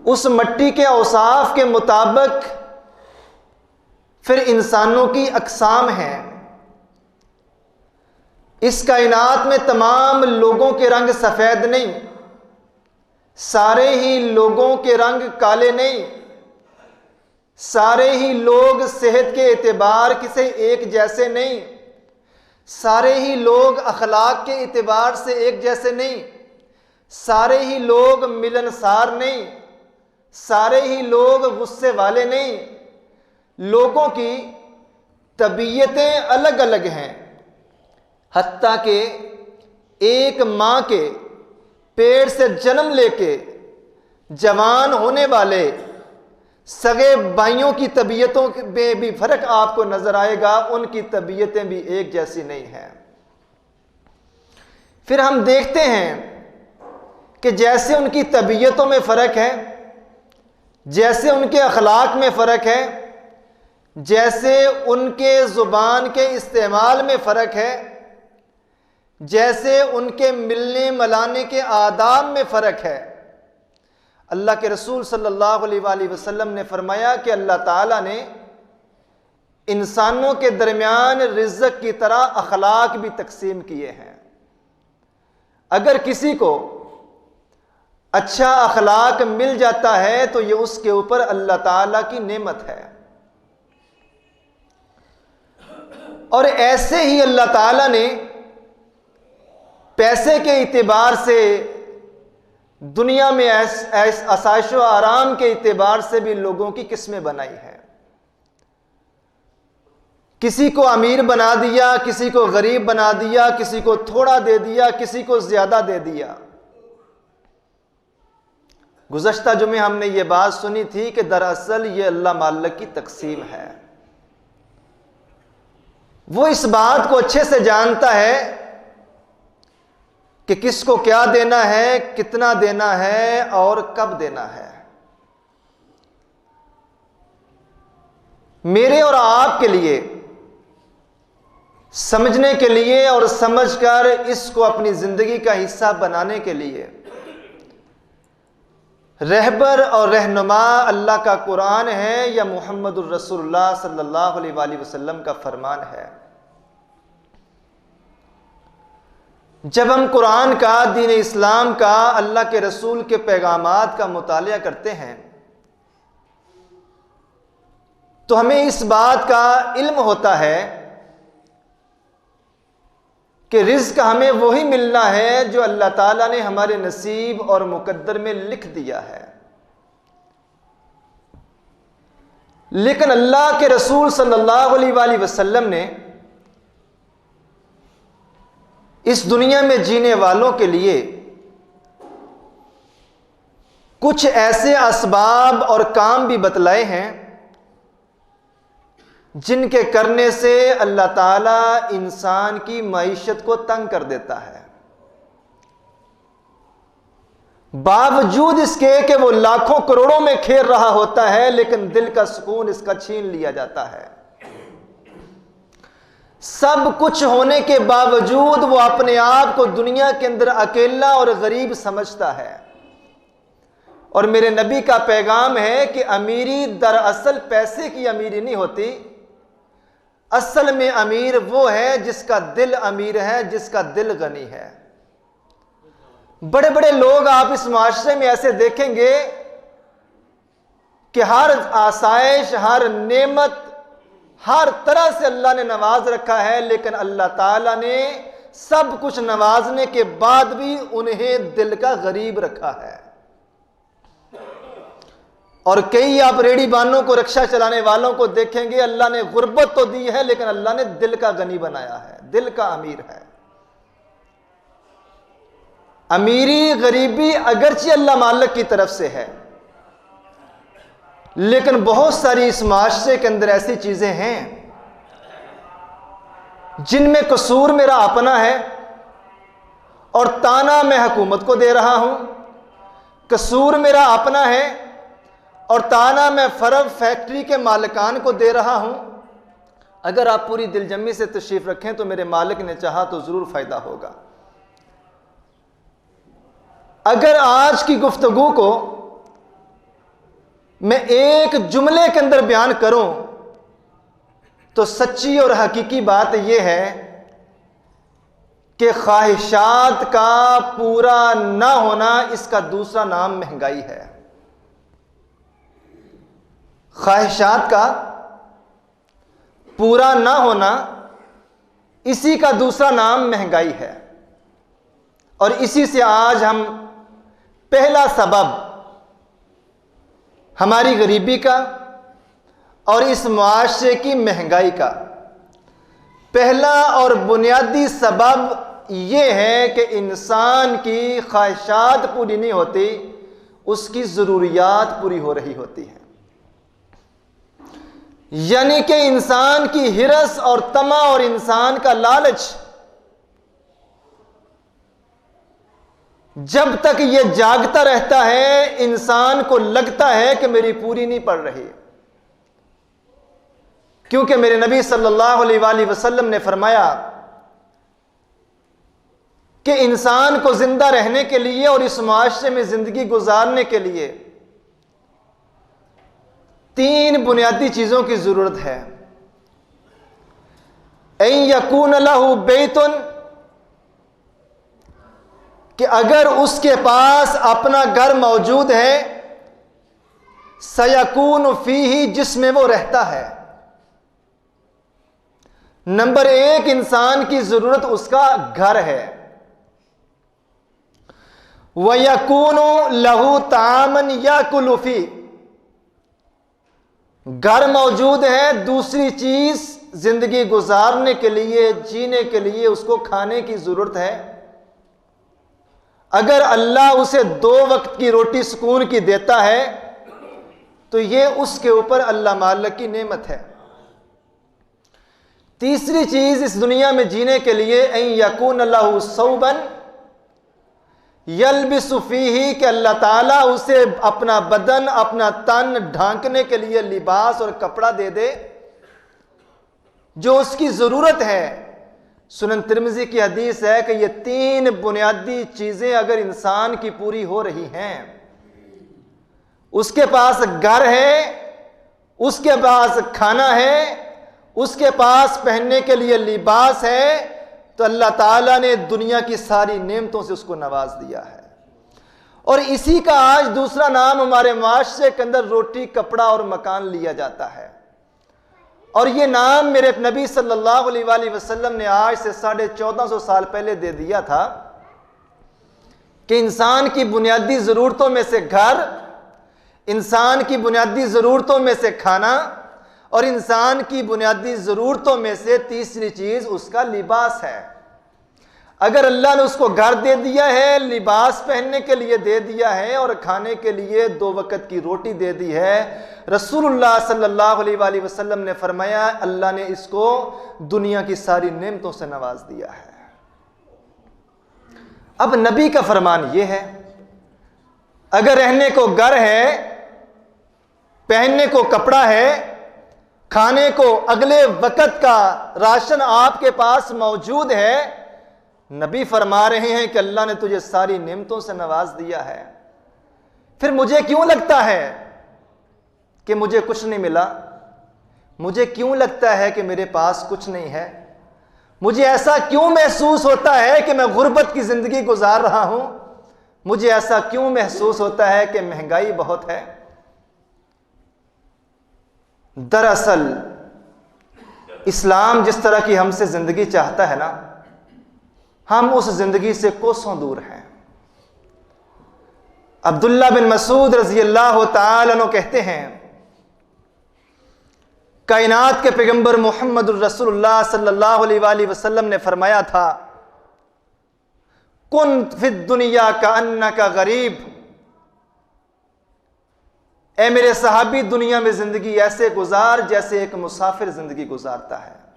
उस मिट्टी के औसाफ के मुताबिक फिर इंसानों की अक़साम हैं। इस कायनात में तमाम लोगों के रंग सफ़ेद नहीं, सारे ही लोगों के रंग काले नहीं, सारे ही लोग सेहत के एतबार से एक जैसे नहीं, सारे ही लोग अखलाक के एतबार से एक जैसे नहीं, सारे ही लोग मिलनसार नहीं, सारे ही लोग गुस्से वाले नहीं। लोगों की तबीयतें अलग अलग हैं। हत्ता कि एक माँ के पेट से जन्म लेके जवान होने वाले सगे भाइयों की तबीयतों में भी फर्क आपको नजर आएगा, उनकी तबीयतें भी एक जैसी नहीं हैं। फिर हम देखते हैं कि जैसे उनकी तबीयतों में फ़र्क है, जैसे उनके अखलाक में फ़र्क है, जैसे उनके ज़ुबान के इस्तेमाल में फ़र्क है, जैसे उनके मिलने मलाने के आदाब में फ़र्क है, अल्लाह के रसूल सल्लल्लाहु अलैहि वसल्लम ने फरमाया कि अल्लाह ताला ने इंसानों के दरमियान रिज़्क़ की तरह अखलाक भी तकसीम किए हैं। अगर किसी को अच्छा अखलाक मिल जाता है तो ये उसके ऊपर अल्लाह ताला की नेमत है। और ऐसे ही अल्लाह ताला ने पैसे के इतिबार से दुनिया में आसाइश व आराम के इतिबार से भी लोगों की किस्में बनाई हैं। किसी को अमीर बना दिया, किसी को गरीब बना दिया, किसी को थोड़ा दे दिया, किसी को ज्यादा दे दिया। गुज़श्ता जुमे हमने ये बात सुनी थी कि दरअसल ये अल्लाह मालिक की तकसीम है। वो इस बात को अच्छे से जानता है कि किसको क्या देना है, कितना देना है और कब देना है। मेरे और आपके लिए समझने के लिए और समझकर इसको अपनी जिंदगी का हिस्सा बनाने के लिए रहबर और रहनुमा अल्लाह का कुरान है या मुहम्मदुर रसूलुल्लाह सल्लल्लाहु अलैहि वसल्लम का फरमान है। जब हम कुरान का, दीन इस्लाम का, अल्लाह के रसूल के पैगामात का मुतालिया करते हैं तो हमें इस बात का इल्म होता है कि रिज़्क़ हमें वही मिलना है जो अल्लाह ताला ने हमारे नसीब और मुकद्दर में लिख दिया है। लेकिन अल्लाह के रसूल सल्लल्लाहु अलैहि वसल्लम ने इस दुनिया में जीने वालों के लिए कुछ ऐसे असबाब और काम भी बतलाए हैं जिनके करने से अल्लाह ताला इंसान की मईशत को तंग कर देता है। बावजूद इसके कि वो लाखों करोड़ों में खेल रहा होता है, लेकिन दिल का सुकून इसका छीन लिया जाता है। सब कुछ होने के बावजूद वो अपने आप को दुनिया के अंदर अकेला और गरीब समझता है। और मेरे नबी का पैगाम है कि अमीरी दरअसल पैसे की अमीरी नहीं होती, असल में अमीर वो है जिसका दिल अमीर है, जिसका दिल गनी है। बड़े बड़े लोग आप इस माशरे में ऐसे देखेंगे कि हर आसाइश, हर नेमत, हर तरह से अल्लाह ने नवाज रखा है, लेकिन अल्लाह ताला ने सब कुछ नवाजने के बाद भी उन्हें दिल का गरीब रखा है। और कई आप रेडी बानों को, रिक्शा चलाने वालों को देखेंगे, अल्लाह ने गुर्बत तो दी है लेकिन अल्लाह ने दिल का गनी बनाया है, दिल का अमीर है। अमीरी गरीबी अगरचे अल्लाह मालिक की तरफ से है, लेकिन बहुत सारी इस माशरे के अंदर ऐसी चीजें हैं जिनमें कसूर मेरा अपना है और ताना मैं हुकूमत को दे रहा हूं। कसूर मेरा अपना है और ताना मैं फर्म फैक्ट्री के मालिकान को दे रहा हूं। अगर आप पूरी दिलजमी से तशरीफ रखें तो मेरे मालिक ने चाहा तो जरूर फायदा होगा। अगर आज की गुफ्तगू को मैं एक जुमले के अंदर बयान करूं तो सच्ची और हकीकी बात यह है कि ख्वाहिशात का पूरा ना होना, इसका दूसरा नाम महंगाई है। ख्वाहिशात का पूरा ना होना, इसी का दूसरा नाम महंगाई है। और इसी से आज हम पहला सबब हमारी गरीबी का और इस मुआशरे की महंगाई का, पहला और बुनियादी सबब यह है कि इंसान की ख्वाहिशात पूरी नहीं होती, उसकी ज़रूरियात पूरी हो रही होती हैं। यानी कि इंसान की हिरस और तमा और इंसान का लालच जब तक यह जागता रहता है, इंसान को लगता है कि मेरी पूरी नहीं पड़ रही। क्योंकि मेरे नबी सल्लल्लाहु अलैहि वसल्लम ने फरमाया कि इंसान को जिंदा रहने के लिए और इस मुआशरे में जिंदगी गुजारने के लिए 3 बुनियादी चीजों की जरूरत है। ऐन यकून लहू बैतुन, कि अगर उसके पास अपना घर मौजूद है, सयकून फीही, जिसमें वो रहता है। नंबर 1 इंसान की जरूरत उसका घर है। वयकूनु लहू तामन याकुलु फी, घर मौजूद है, दूसरी चीज जिंदगी गुजारने के लिए, जीने के लिए उसको खाने की जरूरत है। अगर अल्लाह उसे 2 वक्त की रोटी सुकून की देता है तो यह उसके ऊपर अल्लाह मालिक की नेमत है। तीसरी चीज इस दुनिया में जीने के लिए ऐन यकून लहू सौबन यल्बिसु फीही, कि अल्लाह ताला उसे अपना बदन, अपना तन ढांकने के लिए लिबास और कपड़ा दे दे जो उसकी जरूरत है। सुनन तिर्मिज़ी की हदीस है कि ये 3 बुनियादी चीजें अगर इंसान की पूरी हो रही हैं, उसके पास घर है, उसके पास खाना है, उसके पास पहनने के लिए लिबास है, तो अल्लाह ताला ने दुनिया की सारी नेमतों से उसको नवाज दिया है। और इसी का आज दूसरा नाम हमारे माशरे के अंदर रोटी, कपड़ा और मकान लिया जाता है। और ये नाम मेरे नबी सल्लल्लाहु अलैहि वसल्लम ने आज से 1450 साल पहले दे दिया था कि इंसान की बुनियादी ज़रूरतों में से घर, इंसान की बुनियादी ज़रूरतों में से खाना और इंसान की बुनियादी ज़रूरतों में से तीसरी चीज़ उसका लिबास है। अगर अल्लाह ने उसको घर दे दिया है, लिबास पहनने के लिए दे दिया है और खाने के लिए 2 वक्त की रोटी दे दी है, रसूलुल्लाह सल्लल्लाहु अलैहि वसल्लम ने फरमाया अल्लाह ने इसको दुनिया की सारी नेमतों से नवाज दिया है। अब नबी का फरमान यह है, अगर रहने को घर है, पहनने को कपड़ा है, खाने को अगले वक्त का राशन आपके पास मौजूद है, नबी फरमा रहे हैं कि अल्लाह ने तुझे सारी नेमतों से नवाज दिया है, फिर मुझे क्यों लगता है कि मुझे कुछ नहीं मिला? मुझे क्यों लगता है कि मेरे पास कुछ नहीं है? मुझे ऐसा क्यों महसूस होता है कि मैं गुर्बत की जिंदगी गुजार रहा हूं? मुझे ऐसा क्यों महसूस होता है कि महंगाई बहुत है? दरअसल इस्लाम जिस तरह की हमसे जिंदगी चाहता है ना, हम उस जिंदगी से कोसों दूर हैं। अब्दुल्ला बिन मसूद रज़ी अल्लाह तआला अन्हु कहते हैं, कायनात के पैगंबर मोहम्मद रसूलुल्लाह सल्लल्लाहु अलैहि वसल्लम ने फरमाया था, कुन फिद दुनिया का अन्नका गरीब, ए मेरे सहाबी दुनिया में जिंदगी ऐसे गुजार जैसे एक मुसाफिर जिंदगी गुजारता है।